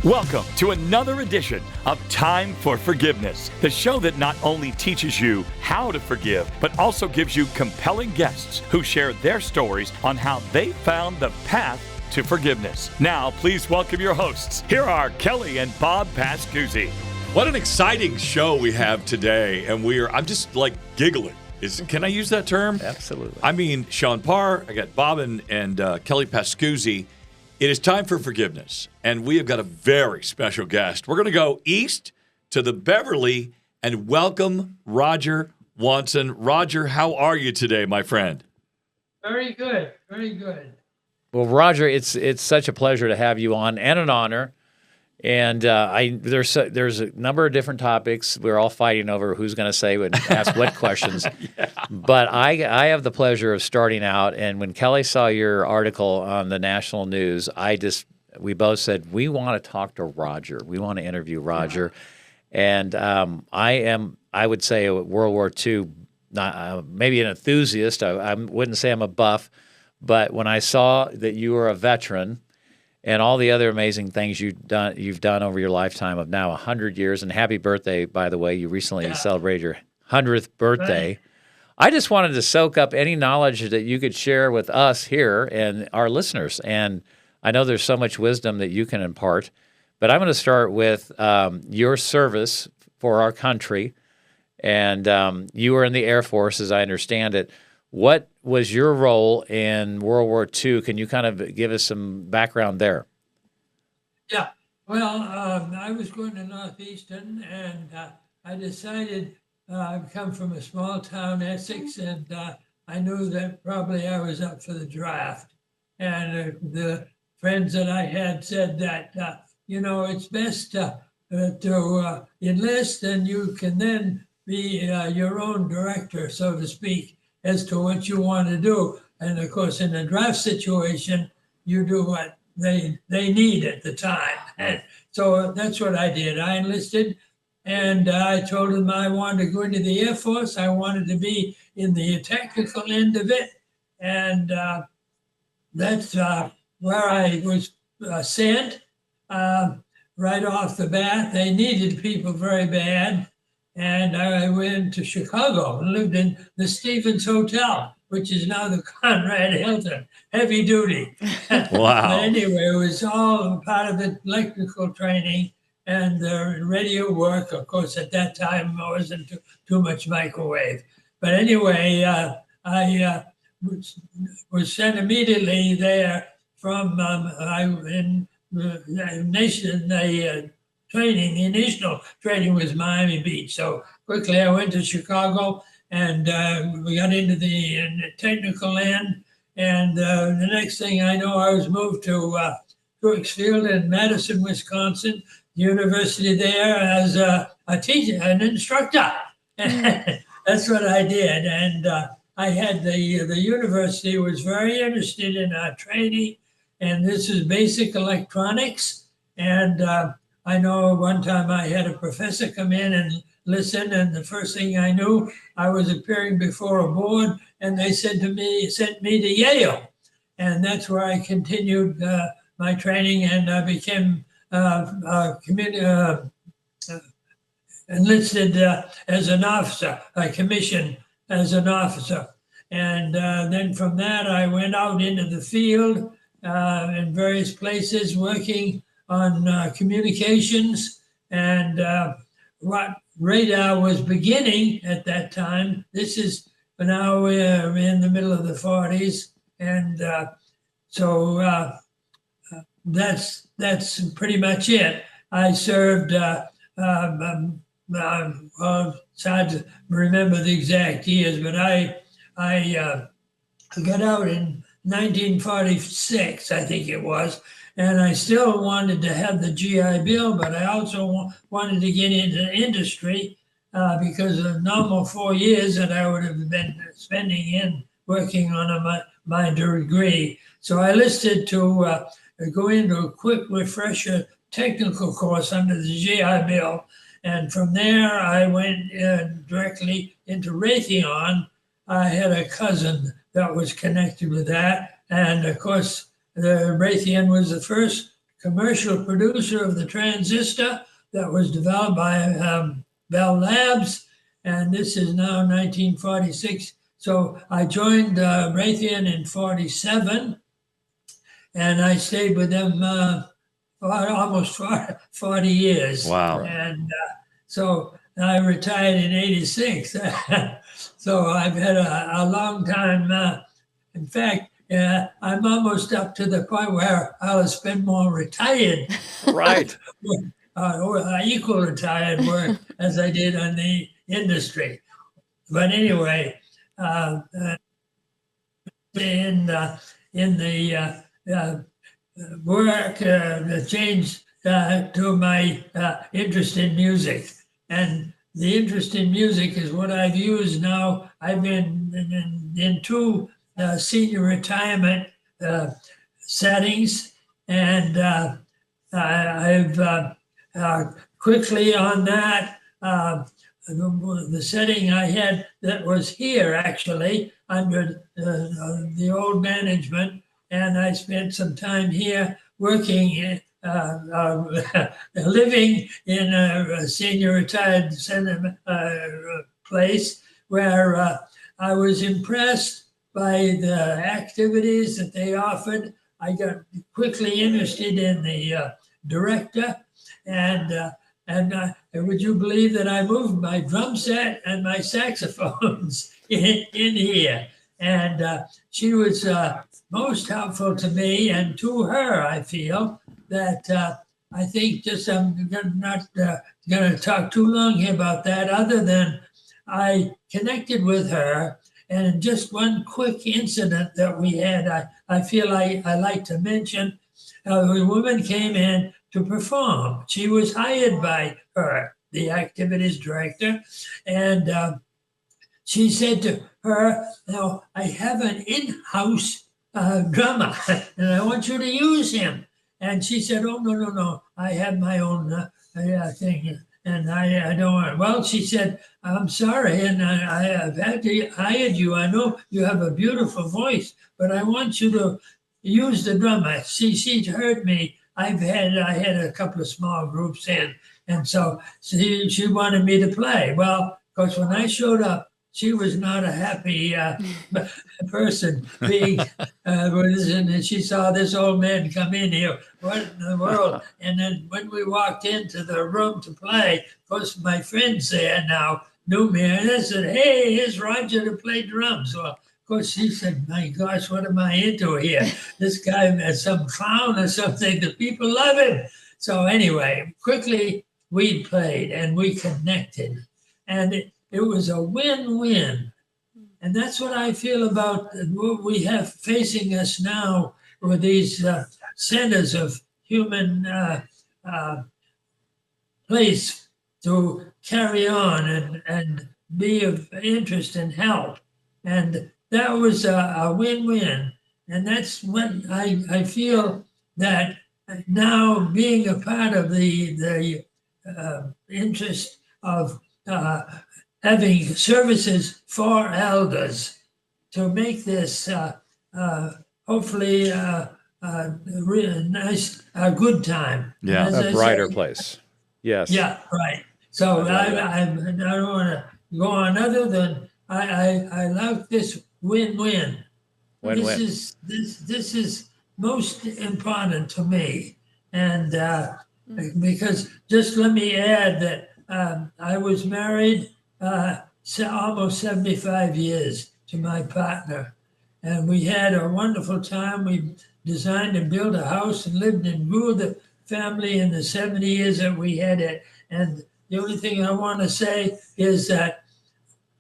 Welcome to another edition of Time for Forgiveness, the show that not only teaches you how to forgive, but also gives you compelling guests who share their stories on how they found the path to forgiveness. Now, please welcome your hosts. Here are Kelly and Bob Pascuzzi. What an exciting show we have today, and I'm just like giggling. Can I use that term? Absolutely. I mean, Sean Parr, I got Bob and Kelly Pascuzzi. It is time for forgiveness, and we have got a very special guest. We're going to go east to the Beverly and welcome Roger Wonson. Roger, how are you today, my friend? Very good, very good. Well, Roger, it's such a pleasure to have you on, and an honor. And there's a number of different topics. We're all fighting over who's going to say and ask what questions. Yeah. But I have the pleasure of starting out. And when Kelly saw your article on the national news, we both said, we want to talk to Roger. We want to interview Roger. And I would say a World War II, maybe an enthusiast. I wouldn't say I'm a buff. But when I saw that you were a veteran, and all the other amazing things you've done over your lifetime of now 100 years. And happy birthday, by the way. You recently celebrated your 100th birthday. Right. I just wanted to soak up any knowledge that you could share with us here and our listeners. And I know there's so much wisdom that you can impart. But I'm going to start with your service for our country. And you were in the Air Force, as I understand it. What was your role in World War II? Can you kind of give us some background there? Yeah, well, I was going to Northeastern, and I decided I'd come from a small town, Essex, and I knew that probably I was up for the draft. And the friends that I had said that, it's best to enlist, and you can then be your own director, so to speak, as to what you want to do. And of course, in a draft situation, you do what they need at the time. And so that's what I did. I enlisted, and I told them I wanted to go into the Air Force. I wanted to be in the technical end of it. And that's where I was sent right off the bat. They needed people very bad. And I went to Chicago and lived in the Stevens Hotel, which is now the Conrad Hilton, heavy duty. Wow. But anyway, it was all part of the electrical training and the radio work. Of course, at that time, there wasn't too much microwave. But anyway, I was sent immediately there from training. The initial training was Miami Beach. So quickly I went to Chicago, and we got into the technical end. And the next thing I know, I was moved to Field in Madison, Wisconsin, university there as a teacher, an instructor. That's what I did. And I had the university was very interested in our training, and this is basic electronics. And I know one time I had a professor come in and listen, and the first thing I knew, I was appearing before a board, and they sent me to Yale. And that's where I continued my training, and I became enlisted as an officer, I commissioned as an officer. And then from that, I went out into the field in various places working on communications, and what radar was beginning at that time. This is now we're in the middle of the 40s, and so that's pretty much it. I served. It's hard to remember the exact years, but I got out in 1946, I think it was. And I still wanted to have the GI Bill, but I also wanted to get into industry because of the normal 4 years that I would have been spending in working on my degree. So I listed to go into a quick refresher technical course under the GI Bill. And from there, I went directly into Raytheon. I had a cousin that was connected with that. And of course, the Raytheon was the first commercial producer of the transistor that was developed by Bell Labs, and this is now 1946. So I joined Raytheon in 47, and I stayed with them for almost 40 years. Wow. And so I retired in 86. So I've had a long time. In fact, I'm almost up to the point where I'll spend more retired Right. or equal retired work as I did on the industry. But anyway, in the work changed to my interest in music. And the interest in music is what I've used now. I've been in two senior retirement settings, and I've quickly on that, the setting I had that was here actually under the old management, and I spent some time here working, living in a senior retired center place where I was impressed by the activities that they offered. I got quickly interested in the director, and would you believe that I moved my drum set and my saxophones in here? And she was most helpful to me and to her. I feel that I think just I'm not going to talk too long here about that, other than I connected with her. And just one quick incident that we had, I feel I like to mention. A woman came in to perform. She was hired by her, the activities director, and she said to her, "Now, I have an in-house drummer, and I want you to use him." And she said, "Oh, no, I have my own thing, and I don't want." Well, she said, "I'm sorry, and I have had to hire you. I know you have a beautiful voice, but I want you to use the drummer." She heard me. I had a couple of small groups in, and so she wanted me to play. Well, of course, when I showed up, she was not a happy person being and she saw this old man come in here. What in the world? And then when we walked into the room to play, of course, my friends there now knew me, and they said, "Hey, here's Roger to play drums." Well, of course, she said, "My gosh, what am I into here? This guy is some clown or something. The people love him." So anyway, quickly we played and we connected, and it was a win-win. And that's what I feel about what we have facing us now with these centers of human place to carry on and be of interest and help. And that was a win-win. And that's when I feel that now being a part of the interest of having services for elders to make this hopefully a nice, a good time. Yeah. A brighter place. Yes. Yeah, right. So I don't want to go on other than I like this win-win. Win-win. This is most important to me, and because just let me add that I was married almost 75 years to my partner, and we had a wonderful time. We designed and built a house and lived and grew the family in the 70 years that we had it. And the only thing I want to say is that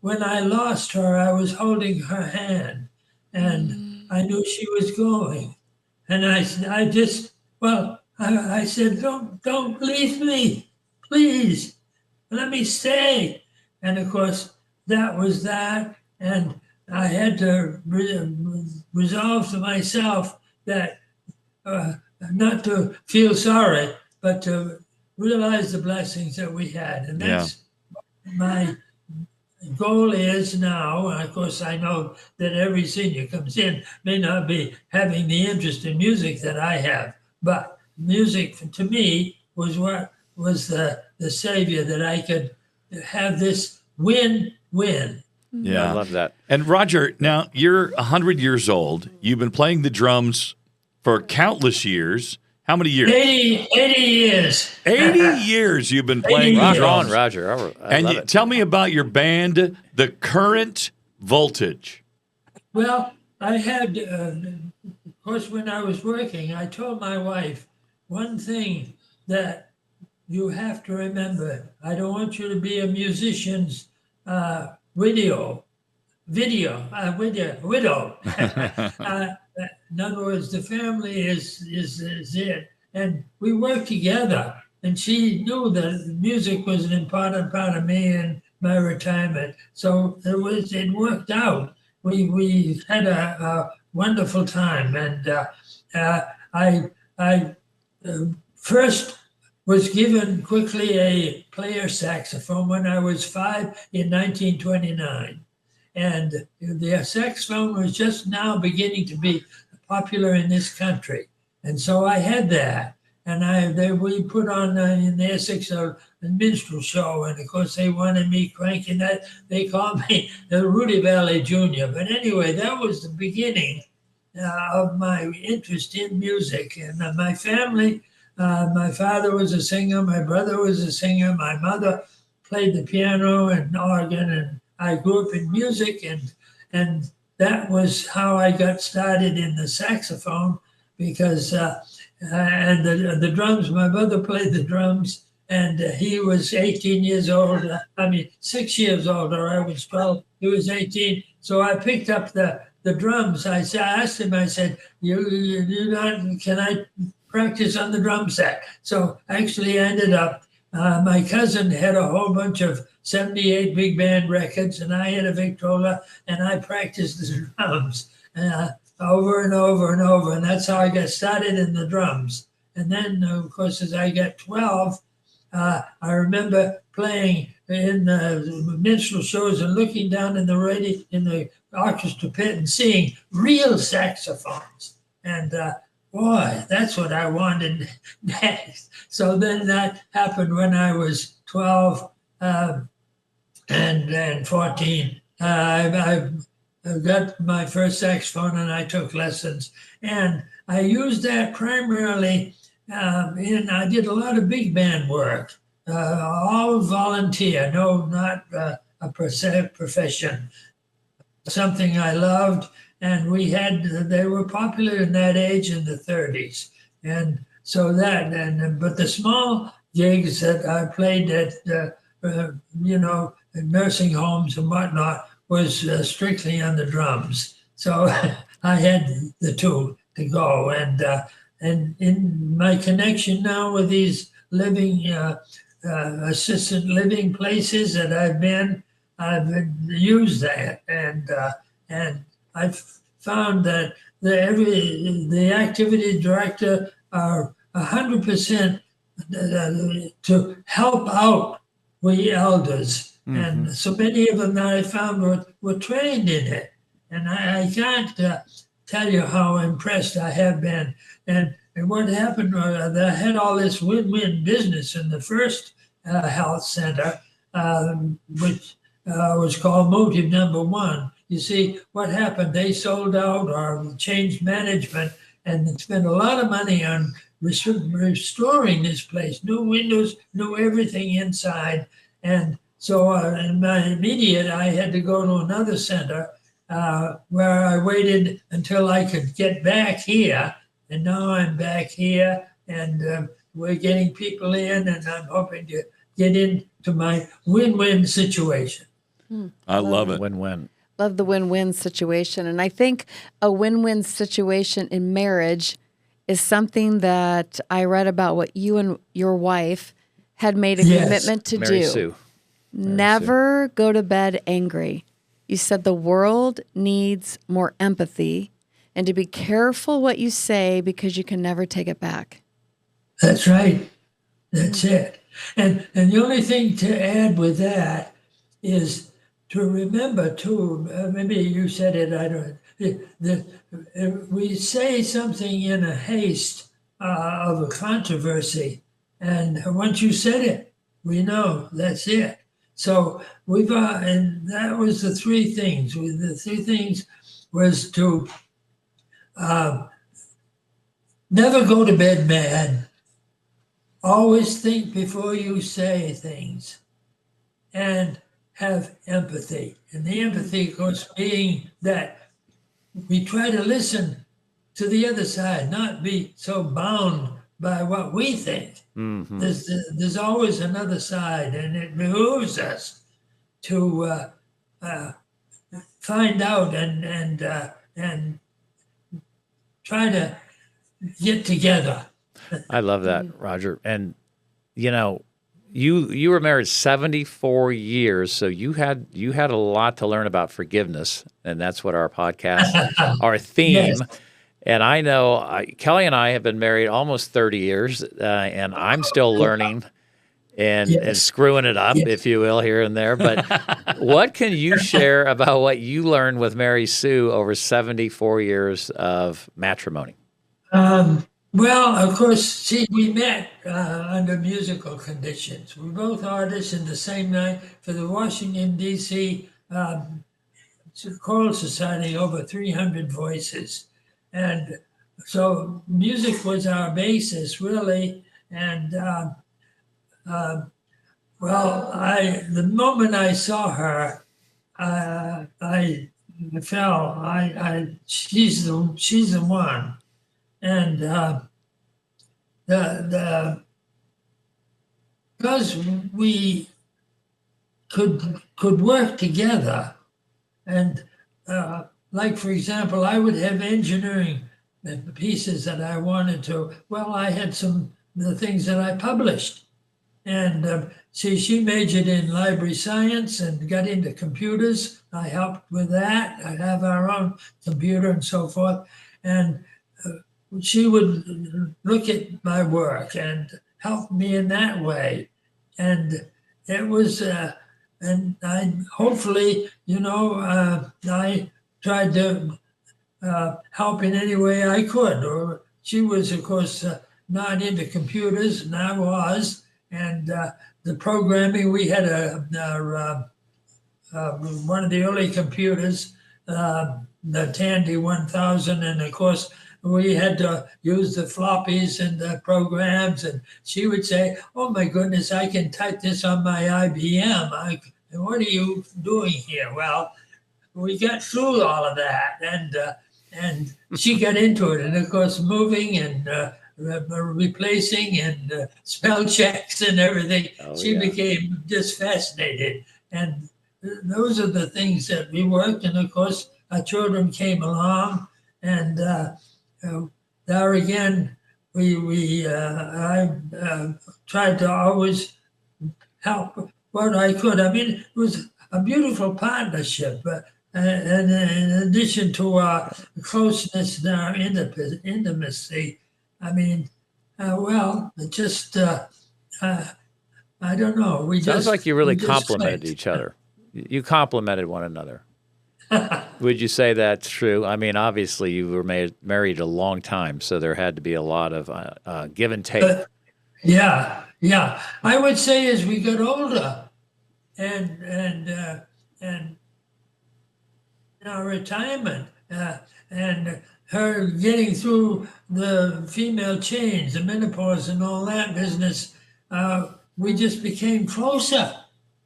when I lost her, I was holding her hand, and I knew she was going. And I said, don't leave me, please, let me stay. And of course, that was that. And I had to resolve to myself that not to feel sorry, but to realize the blessings that we had. And that's my goal is now. And of course, I know that every senior comes in may not be having the interest in music that I have, but music to me was what was the savior, that I could have this win-win. Yeah. I love that. And Roger, now you're 100 years old. You've been playing the drums for countless years. How many years? 80 years. 80 years you've been playing the Rock drums. on, Roger. I And love it. tell me about your band, The Current Voltage. Well, I had, of course, when I was working, I told my wife one thing that you have to remember. I don't want you to be a musician's widow. In other words, the family is it. And we worked together. And she knew that music was an important part of me and my retirement. So it worked out. We had a wonderful time. And I first was given quickly a player saxophone when I was 5 in 1929. And the saxophone was just now beginning to be popular in this country. And so I had that. And we put on in the Essex a minstrel show. And of course, they wanted me cranking that. They called me the Rudy Valley Jr. But anyway, that was the beginning of my interest in music. And my family, my father was a singer, my brother was a singer, my mother played the piano and organ, and I grew up in music, and that was how I got started in the saxophone, because and the drums. My brother played the drums, and he was 18 years old. 6 years older. I was 12. He was 18. So I picked up the drums. I asked him. I said, can I practice on the drum set? So actually, I ended up. My cousin had a whole bunch of 78 big band records, and I had a Victrola, and I practiced the drums over and over and over, and that's how I got started in the drums. And then, of course, as I got 12, I remember playing in the minstrel shows and looking down in the orchestra pit and seeing real saxophones. And boy, that's what I wanted next. So then that happened when I was 12 and 14. I got my first saxophone and I took lessons. And I used that primarily I did a lot of big band work, all volunteer, not a profession, something I loved. And they were popular in that age in the 30s. And so but the small gigs that I played at, in nursing homes and whatnot was strictly on the drums. So I had the two to go. And in my connection now with these living, assisted living places that I've used that. And I've found that the activity director are 100% to help out we elders. Mm-hmm. And so many of them that I found were trained in it. And I can't tell you how impressed I have been. And what happened was I had all this win-win business in the first health center, which was called Motive Number One. You see, what happened, they sold out or changed management and spent a lot of money on restoring this place, new windows, new everything inside. And so in my immediate, I had to go to another center where I waited until I could get back here. And now I'm back here, and we're getting people in, and I'm hoping to get into my win-win situation. I love it. Win-win. Love the win-win situation. And I think a win-win situation in marriage is something that I read about what you and your wife had made a commitment to Mary do. Sue. Never go to bed angry. You said the world needs more empathy and to be careful what you say because you can never take it back. That's right. That's it. And the only thing to add with that is to remember too, maybe you said it, I don't, that we say something in a haste of a controversy. And once you said it, we know that's it. So and that was the three things. The three things was to never go to bed mad, always think before you say things, and have empathy. And the empathy, of course, being that we try to listen to the other side, not be so bound by what we think. Mm-hmm. There's always another side, and it behooves us to find out and try to get together. I love that, Roger. And you were married 74 years, so you had a lot to learn about forgiveness, and that's what our podcast, our theme. Yes. And I know Kelly and I have been married almost 30 years, and I'm still learning and screwing it up, if you will, here and there. But what can you share about what you learned with Mary Sue over 74 years of matrimony? Well, of course, we met under musical conditions. We both auditioned the same night for the Washington, D.C. Choral Society, over 300 voices. And so music was our basis, really. And, the moment I saw her, I fell. She's the one. And because we could work together, and like, for example, I would have engineering pieces that I wanted to. Well, I had the things that I published, and she majored in library science and got into computers. I helped with that. I have our own computer and so forth, and she would look at my work and help me in that way. And it was, and I hopefully, I tried to help in any way I could. Or she was, of course, not into computers, and I was. And the programming, we had one of the early computers, the Tandy 1000, and of course, we had to use the floppies and the programs, and she would say, "Oh my goodness, I can type this on my IBM. What are you doing here?" Well, we got through all of that, and she got into it, and of course, moving and replacing and spell checks and everything. She became just fascinated, and those are the things that we worked. And of course, our children came along, and there again, I tried to always help what I could. I mean, it was a beautiful partnership, and in addition to our closeness and our intimacy, I mean, it just, I don't know. Sounds like you really complimented each other. You complimented one another. Would you say that's true? I mean, obviously, you were married a long time, so there had to be a lot of give and take. Yeah. I would say as we got older, and our retirement, and her getting through the female change, the menopause, and all that business, we just became closer.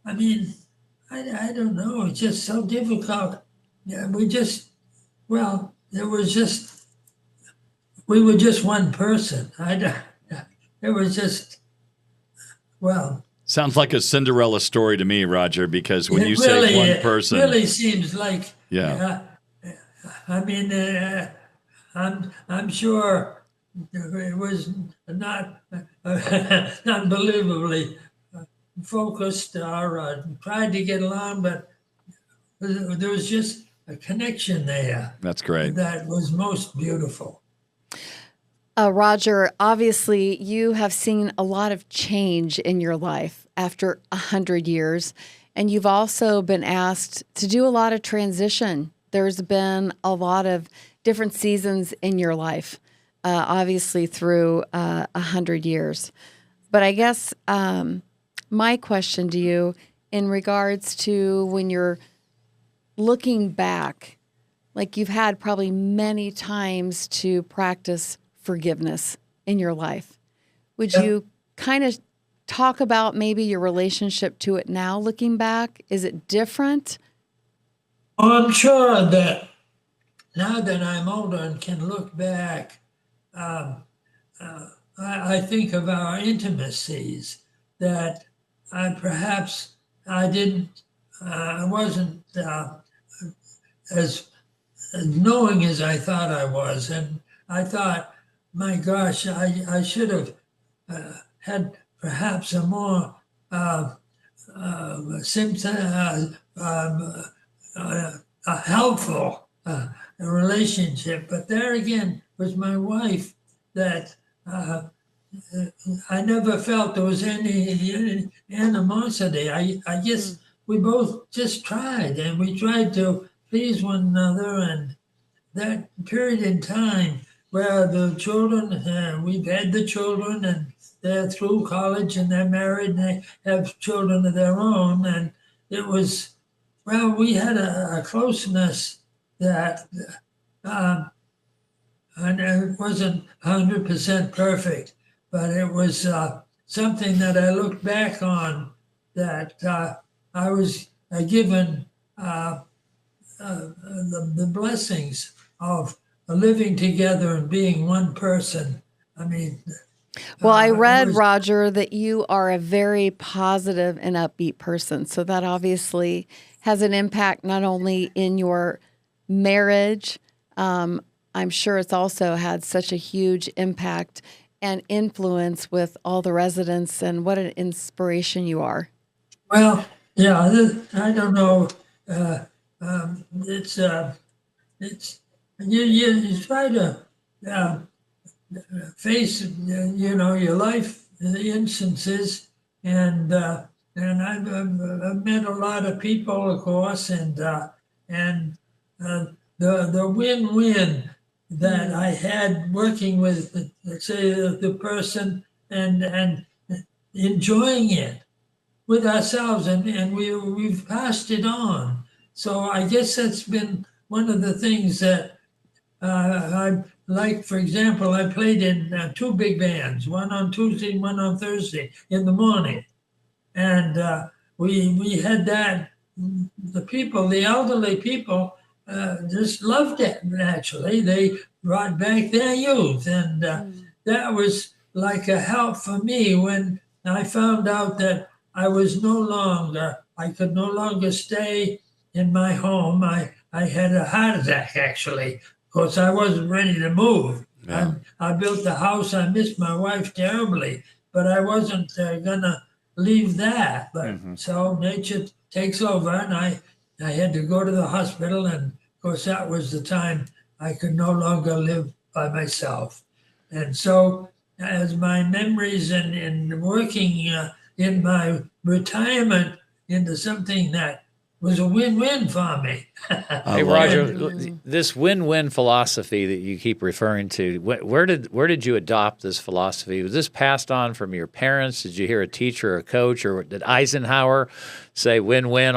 I mean, I don't know. It's just so difficult. Yeah, we were just one person. It was just, Sounds like a Cinderella story to me, Roger, because when you say one person. It really seems like, yeah. I mean, I'm sure it was not unbelievably focused or tried to get along, but there was just a connection there. That's great. That was most beautiful. Roger, obviously you have seen a lot of change in your life after 100 years, and you've also been asked to do a lot of transition. There's been a lot of different seasons in your life. obviously through 100 years. But I guess my question to you in regards to when you're looking back, like you've had probably many times to practice forgiveness in your life. Would you kind of talk about maybe your relationship to it now looking back? Is it different? Well, I'm sure that now that I'm older and can look back, I think of our intimacies that I wasn't as knowing as I thought I was. And I thought, my gosh, I should have had perhaps a more helpful relationship. But there again was my wife that I never felt there was any animosity. I guess we both just tried, and we tried to please one another. And that period in time where the children, we've had the children, and they're through college and they're married and they have children of their own. And it was, well, we had a closeness that, and it wasn't 100% perfect, but it was something that I look back on that I was given the blessings of living together and being one person. I mean, well, I read, Roger, that you are a very positive and upbeat person. So that obviously has an impact not only in your marriage, I'm sure it's also had such a huge impact and influence with all the residents, and what an inspiration you are. Well, yeah, I don't know. It's you try to face your life instances, and I've met a lot of people, of course, and the win-win that I had working with, let's say, the person and enjoying it with ourselves, and we've passed it on. So I guess that's been one of the things that I like. For example, I played in two big bands, one on Tuesday and one on Thursday in the morning. And we had that. The people, the elderly people, just loved it, naturally. They brought back their youth. And that was like a help for me when I found out that I could no longer stay in my home. I had a heart attack, actually. Of course, I wasn't ready to move. Yeah. I built the house. I missed my wife terribly, but I wasn't going to leave that. But so nature takes over, and I had to go to the hospital. And of course, that was the time I could no longer live by myself. And so as my memories and working in my retirement into something that was a win-win for me. Hey, Roger, this win-win philosophy that you keep referring to, where did you adopt this philosophy? Was this passed on from your parents? Did you hear a teacher or a coach, or did Eisenhower say win-win?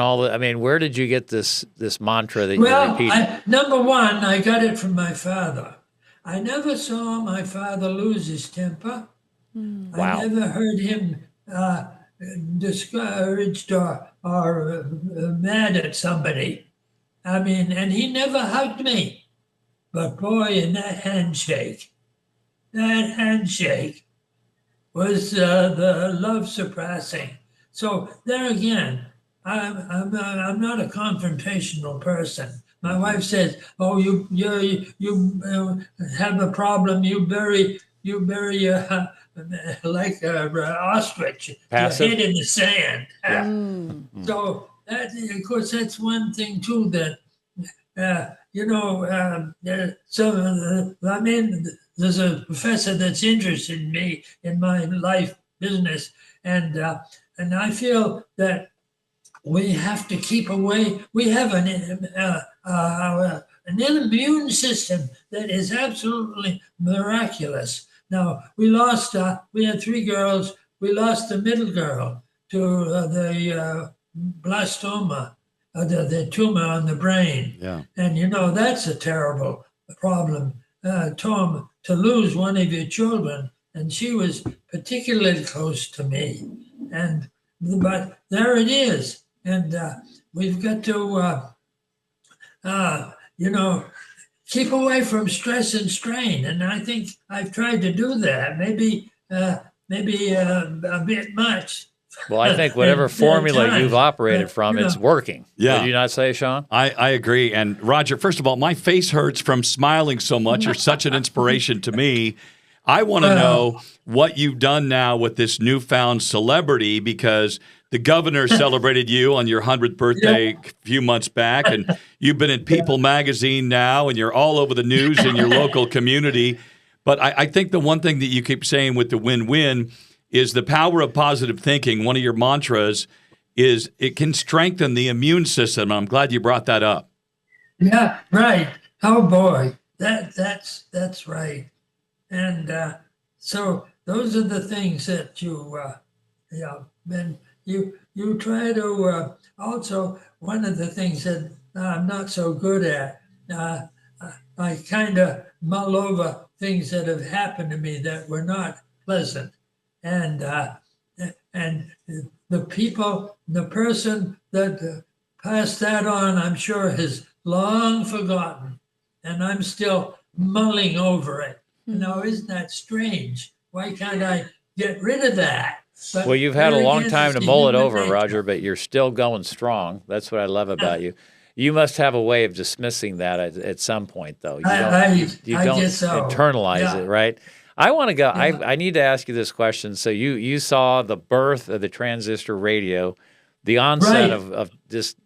Where did you get this mantra that you repeat? Number one, I got it from my father. I never saw my father lose his temper. Wow. I never heard him discouraged or mad at somebody. And he never hugged me. But boy, in that handshake was the love surpassing. So there again, I'm not a confrontational person. My wife says, "Oh, you have a problem. You bury like an ostrich, Passive. your head in the sand." Yeah. So that, of course, that's one thing too. That there's a professor that's interested in me in my life business, and I feel that we have to keep away. We have an immune system that is absolutely miraculous. Now, we had 3 girls. We lost the middle girl to the blastoma, the tumor on the brain. Yeah. And, that's a terrible problem, Tom, to lose one of your children. And she was particularly close to me. But there it is. And we've got to, keep away from stress and strain. And I think I've tried to do that. Maybe a bit much. Well, I think whatever formula you've operated from, it's working. Yeah. Would you not say, Sean? I agree. And Roger, first of all, my face hurts from smiling so much. You're such an inspiration to me. I want to know what you've done now with this newfound celebrity, because the governor celebrated you on your 100th birthday a few months back, and you've been in People magazine now, and you're all over the news in your local community. But I think the one thing that you keep saying with the win-win is the power of positive thinking. One of your mantras is it can strengthen the immune system. I'm glad you brought that up. Yeah, right. Oh boy, that's right. And so those are the things that then you try to also, one of the things that I'm not so good at, I kind of mull over things that have happened to me that were not pleasant. And the person that passed that on, I'm sure has long forgotten, and I'm still mulling over it. Isn't that strange? Why can't I get rid of that? But well, you've had a long time to mull it over, nature. Roger, but you're still going strong. That's what I love about you. You must have a way of dismissing that at some point, though. You don't guess so. internalize it, right? I want to go. I need to ask you this question. So you saw the birth of the transistor radio, the onset of this,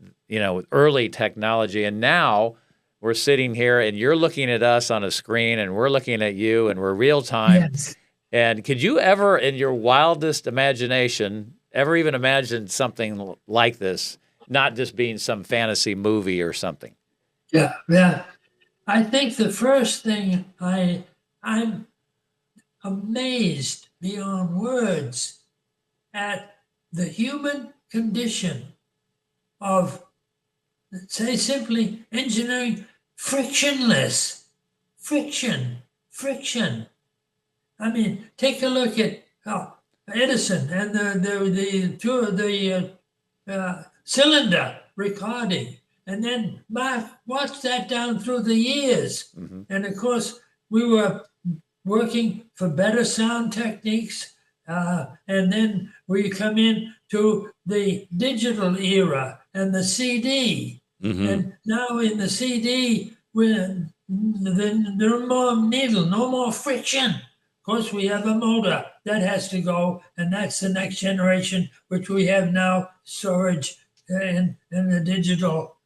early technology, and now we're sitting here and you're looking at us on a screen and we're looking at you and we're real time. Yes. And could you ever, in your wildest imagination, ever even imagine something like this, not just being some fantasy movie or something? Yeah. I think the first thing I'm amazed beyond words at the human condition of, say simply, engineering frictionless. Friction. I mean, take a look at Edison and the cylinder recording, and then watch that down through the years. Mm-hmm. And of course, we were working for better sound techniques, and then we come in to the digital era and the CD. Mm-hmm. And now in the CD, no more needle, no more friction. Of course, we have a motor that has to go, and that's the next generation, which we have now storage in the digital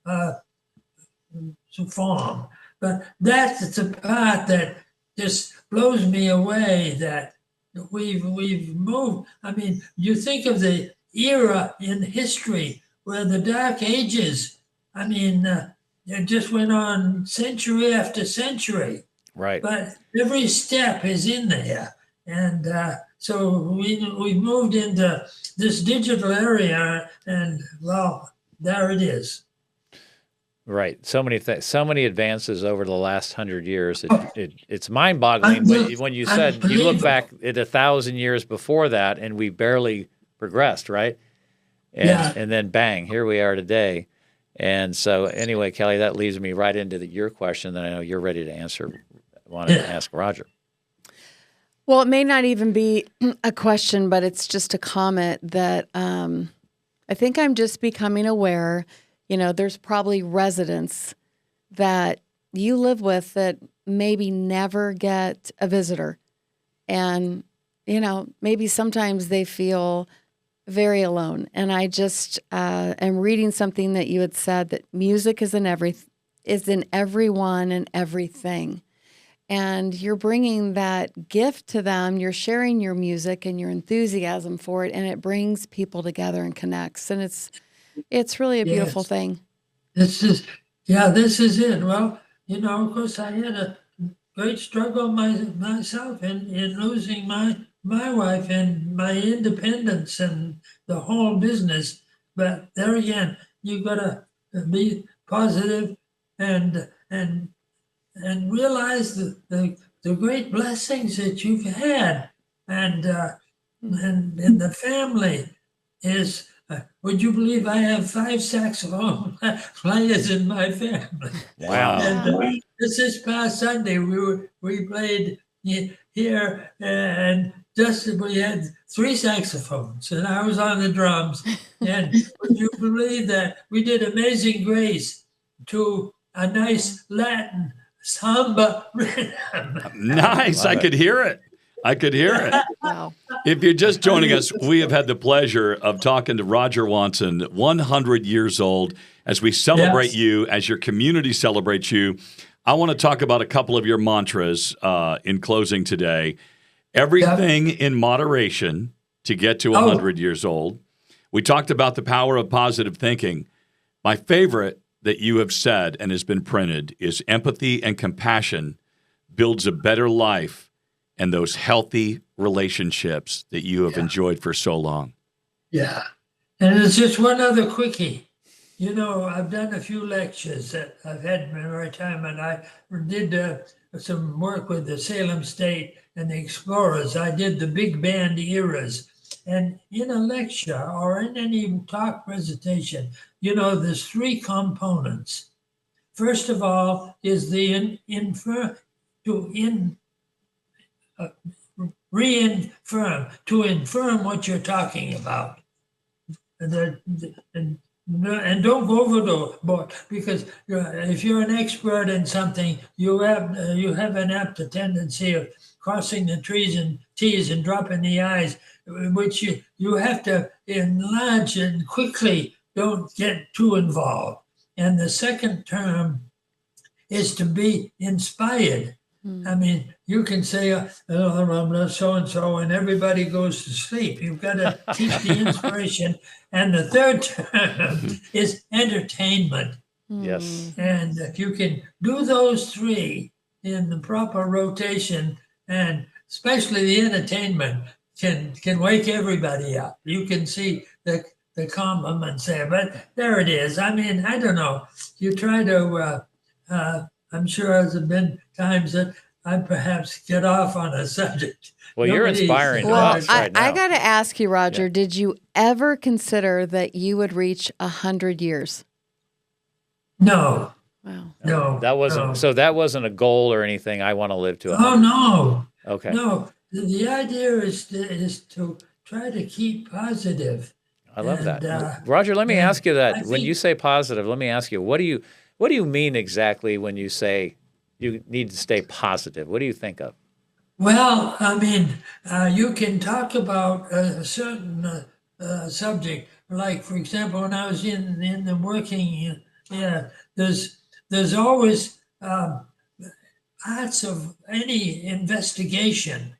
form. But that's the part that just blows me away, that we've moved. I mean, you think of the era in history where the Dark Ages, I mean, it just went on century after century. Right. But every step is in there. And so we moved into this digital area, and, well, there it is. Right. So many advances over the last 100 years. It's mind-boggling. But when you said you look back at 1,000 years before that, and we barely progressed, right? And then bang, here we are today. And so anyway, Kelly, that leads me right into your question that I know you're ready to answer. I wanted to ask Roger. Well, it may not even be a question, but it's just a comment that I think I'm just becoming aware. There's probably residents that you live with that maybe never get a visitor. And, maybe sometimes they feel very alone. And I just am reading something that you had said, that music is in everyone and everything. And you're bringing that gift to them. You're sharing your music and your enthusiasm for it, and it brings people together and connects. And it's really a beautiful thing. This is it. Well, of course, I had a great struggle myself in losing my wife and my independence and the whole business. But there again, you gotta be positive and and and realize the great blessings that you've had, and and the family is. Would you believe I have 5 saxophone players in my family? Wow. And this past Sunday we played here, and just we had 3 saxophones, and I was on the drums. And would you believe that we did Amazing Grace to a nice Latin samba rhythm? Nice. I could hear it. I could hear it. Wow. If you're just joining us, we have had the pleasure of talking to Roger Wonson, 100 years old, as we celebrate Yes. you, as your community celebrates you. I want to talk about a couple of your mantras in closing today. Everything in moderation to get to 100 years old. We talked about the power of positive thinking. My favorite that you have said and has been printed is empathy and compassion builds a better life and those healthy relationships that you have enjoyed for so long. Yeah. And it's just one other quickie. I've done a few lectures that I've had in my time, and I did some work with the Salem State and the Explorers. I did the big band eras. And in a lecture or in any talk presentation, there's 3 components. First of all is the infirm what you're talking about. And don't go overboard, because if you're an expert in something, you have an apt tendency of crossing the T's and dropping the I's, which you have to enlarge and quickly. Don't get too involved. And the second term is to be inspired. I mean, you can say, I'm not so-and-so, and everybody goes to sleep. You've got to keep the inspiration. And the third term is entertainment. Yes. And if you can do those 3 in the proper rotation, and especially the entertainment can wake everybody up. You can see the compliments there. But there it is. I mean, I don't know. You try to... I'm sure there's been times that I perhaps get off on a subject. Well, you're inspiring to Well, us right now. I got to ask you, Roger, did you ever consider that you would reach 100 years? No, Wow. no. That wasn't no. so. That wasn't a goal or anything. I want to live to 100. Oh, no. Okay. No. The idea is to try to keep positive. I love that. And, Roger, let me ask you that. I When you think- say positive, let me ask you, what do you mean exactly when you say you need to stay positive? What do you think of? Well, I mean, you can talk about a certain subject, like, for example, when I was in the working, there's always parts of any investigation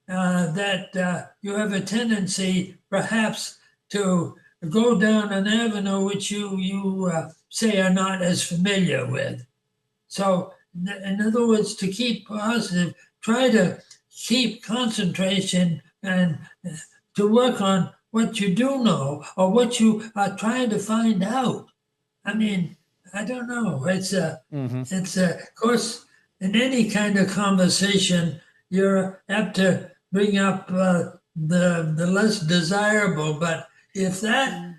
that you have a tendency, perhaps, to go down an avenue which you say are not as familiar with. So, in other words, to keep positive, try to keep concentration and to work on what you do know or what you are trying to find out. I mean, I don't know. It's of course, in any kind of conversation, you're apt to bring up the less desirable. But if that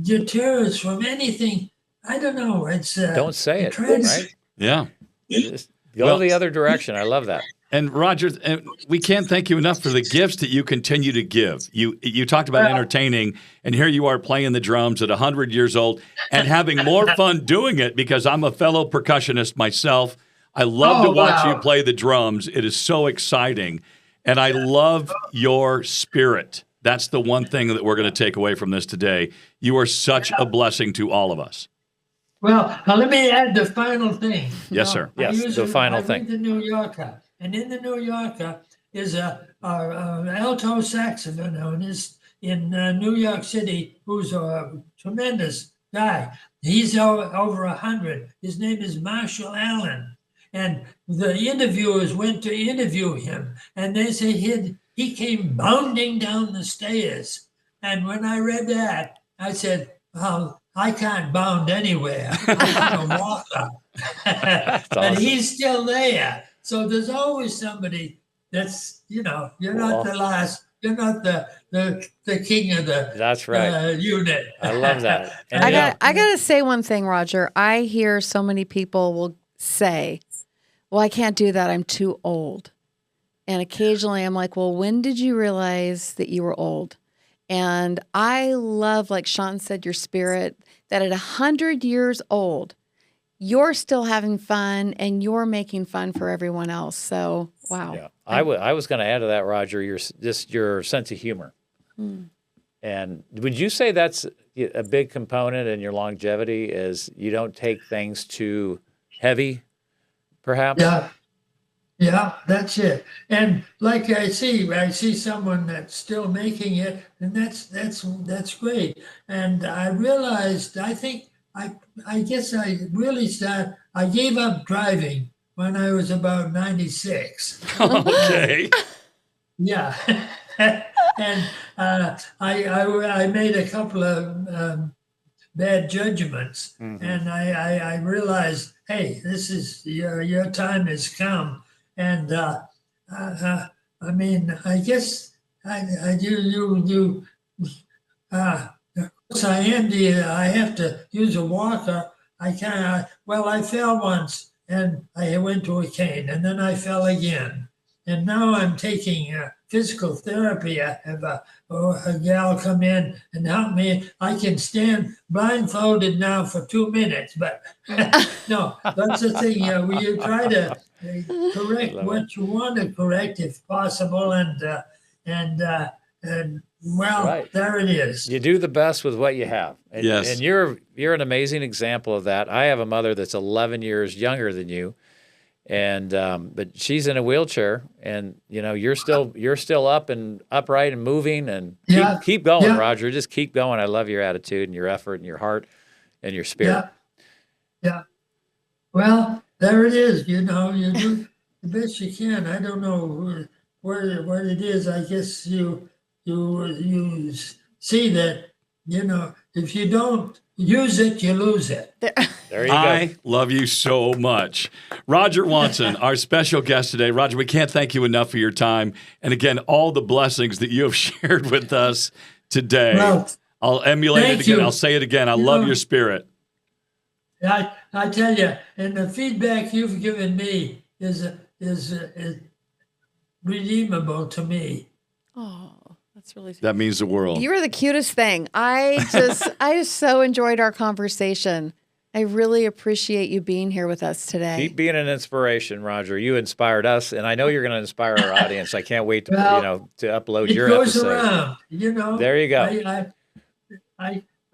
deters from anything, I don't know. It's Don't say it, trans- right? Yeah. Just go the other direction. I love that. And Roger, we can't thank you enough for the gifts that you continue to give. You talked about entertaining, and here you are playing the drums at 100 years old and having more fun doing it, because I'm a fellow percussionist myself. I love to watch you play the drums. It is so exciting. And I love your spirit. That's the one thing that we're going to take away from this today. You are such a blessing to all of us. Well, now let me add the final thing. Yes, sir. Yes, the final thing. I read the New Yorker, and in the New Yorker is a alto saxophonist in New York City who's a tremendous guy. He's over 100. His name is Marshall Allen. And the interviewers went to interview him, and they say he came bounding down the stairs. And when I read that, I said, "Well, I can't bound anywhere. I'm a walker." But awesome. he's still there. So there's always somebody that's, you're not the last, you're not the king of the That's right. unit. I love that. And I gotta say one thing, Roger. I hear so many people will say, "Well, I can't do that. I'm too old." And occasionally I'm like, "Well, when did you realize that you were old?" And I love, like Sean said, your spirit, that at 100 years old, you're still having fun and you're making fun for everyone else. So, wow. Yeah. I was going to add to that, Roger, your sense of humor. And would you say that's a big component in your longevity is you don't take things too heavy, perhaps? Yeah, that's it. And like I see someone that's still making it, and that's great. And I realized, I guess I really I gave up driving when I was about 96. Okay. Yeah. And I made a couple of bad judgments, and I realized, hey, this is your time has come. And I mean, I guess of course I have to use a walker. I can't. Well, I fell once, and I went to a cane, and then I fell again, and now I'm taking physical therapy. I have a gal come in and help me. I can stand blindfolded now for 2 minutes, but no, that's the thing. You try to correct what you want to correct if possible, and well, Right. there it is. You do the best with what you have. And, Yes. And you're an amazing example of that. I have a mother that's 11 years younger than you. And but she's in a wheelchair, and you're still up and upright and moving, and keep going, Yeah. Roger. Just keep going. I love your attitude and your effort and your heart and your spirit. Yeah. Well, there it is. You do the best you can. I don't know what it is. I guess you see that if you don't use it, you lose it. There you go. I love you so much. Roger Wonson, our special guest today. Roger, we can't thank you enough for your time. And again, all the blessings that you have shared with us today. Well, I'll emulate it thank again. you. I'll say it again. I love your spirit. I tell you, and the feedback you've given me is redeemable to me. Oh, that's really sweet. That means the world. You were the cutest thing. I just so enjoyed our conversation. I really appreciate you being here with us today. Keep being an inspiration, Roger. You inspired us, and I know you're going to inspire our audience. I can't wait to to upload your It goes episode. around, There you go.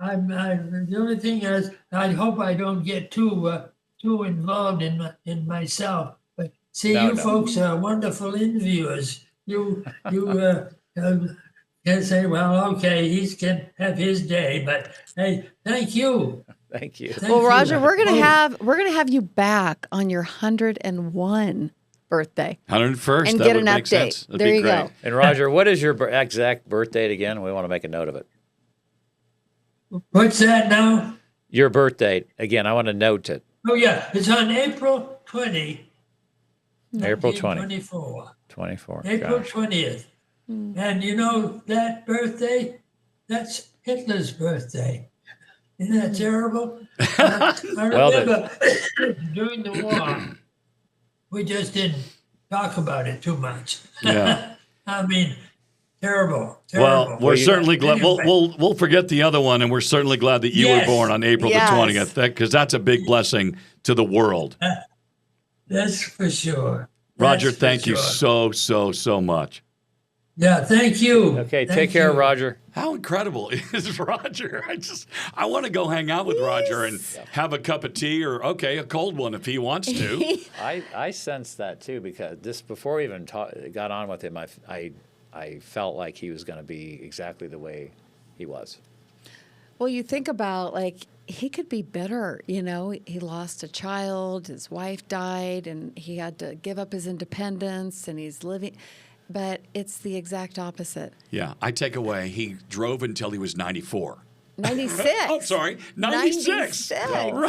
I'm the only thing is, I hope I don't get too involved in myself. But see, No. folks are wonderful interviewers. You can say, well, okay, he can have his day, but hey, thank you. Thank you. Thank Well, you. Roger, we're gonna have you back on your 101 birthday 101st. and that get would an make update. sense. That'd There be you great. go. And Roger, what is your exact birth date again? We want to make a note of it. What's that now? Your birth date again. I want to note it. Oh yeah, it's on April 20. April 20. 24. 24. April Gosh. 20th. And that birthday, that's Hitler's birthday. Isn't that terrible? I Well, remember during the war, we just didn't talk about it too much. Yeah. I mean, terrible. Well, we're certainly glad. Anyway. We'll forget the other one, and we're certainly glad that you were Yes. born on April Yes. the 20th, because that's a big blessing to the world. That's for sure. Roger, That's for thank you sure. so much. Yeah, thank you. Okay, Thank take care, you. Roger. How incredible is Roger? I want to go hang out with Roger and have a cup of tea or, a cold one if he wants to. I sensed that too, because before we even got on with him, I felt like he was going to be exactly the way he was. Well, you think about he could be bitter. You know, he lost a child, his wife died, and he had to give up his independence, and he's living. But it's the exact opposite. Yeah, I take away he drove until he was 94. 96. Oh, sorry, 96. Well,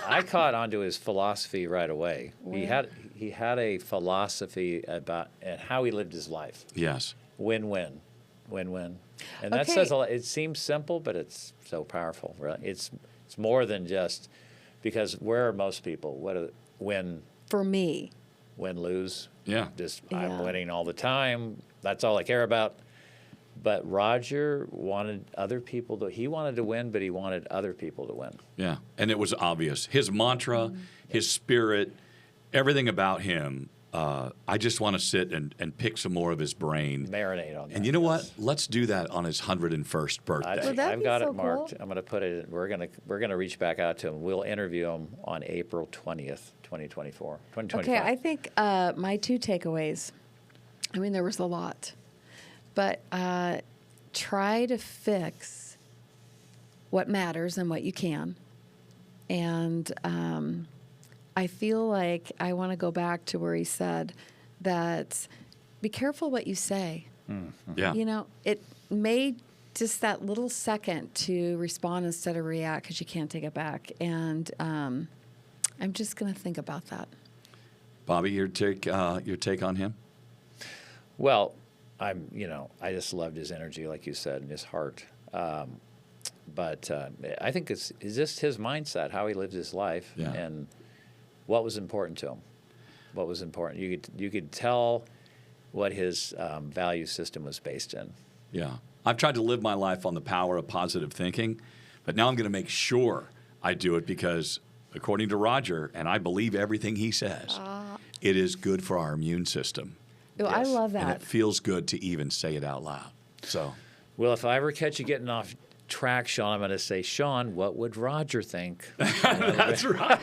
I caught onto his philosophy right away. He had a philosophy about how he lived his life. Yes. Win-win, win-win, and that Okay. says a lot. It seems simple, but it's so powerful. Really, it's more than just because where are most people? Win, For me. lose. Yeah. Just Yeah. I'm winning all the time. That's all I care about. But Roger wanted other people to. He wanted to win, but he wanted other people to win. Yeah, and it was obvious. His mantra, his spirit, everything about him. I just want to sit and pick some more of his brain. Marinate on that. And you know what? Let's do that on his 101st birthday. Well, that'd I've be got so it marked. cool. I'm going to put it. We're going to reach back out to him. We'll interview him on April 20th, 2024. 2025. Okay, I think my 2 takeaways, I mean, there was a lot, but try to fix what matters and what you can. And I feel like I want to go back to where he said that be careful what you say. Yeah. You know, it may just that little second to respond instead of react because you can't take it back. And I'm just going to think about that. Bobby, your take on him? Well, I just loved his energy, like you said, and his heart. But I think it's just his mindset, how he lives his life, Yeah. and what was important to him. What was important. You could tell what his value system was based in. Yeah. I've tried to live my life on the power of positive thinking, but now I'm going to make sure I do it because, according to Roger, and I believe everything he says, it is good for our immune system. Oh, I love And that. it feels good to even say it out loud. So, Well, if I ever catch you getting off track, Sean, I'm going to say, Sean, what would Roger think? that's right.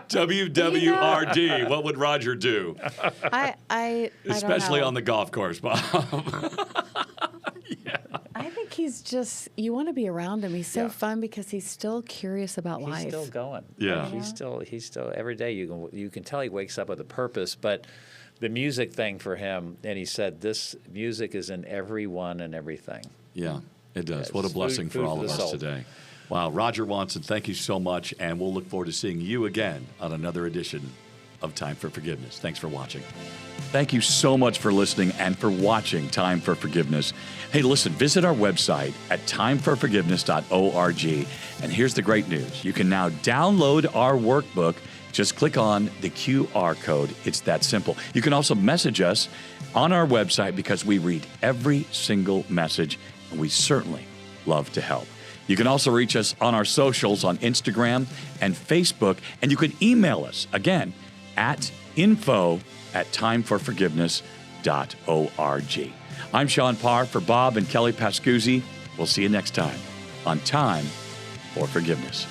WWRD. What would Roger do? I Especially don't know. on the golf course, Bob. I think he's just, you want to be around him. He's so Yeah. fun because he's still curious about He's life. still going. Yeah. He's still every day. You can tell he wakes up with a purpose. But the music thing for him, and he said, this music is in everyone and everything. Yeah, it does. Yeah, What a it's blessing food for all for of the us soul. today. Wow, Roger Wonson, thank you so much, and we'll look forward to seeing you again on another edition of Time for Forgiveness. Thanks for watching. Thank you so much for listening and for watching Time for Forgiveness. Hey, listen, visit our website at timeforforgiveness.org. And here's the great news. You can now download our workbook. Just click on the QR code. It's that simple. You can also message us on our website because we read every single message, and we certainly love to help. You can also reach us on our socials on Instagram and Facebook, and you can email us, again, at info@timeforforgiveness.org. I'm Sean Parr for Bob and Kelly Pascuzzi. We'll see you next time on Time for Forgiveness.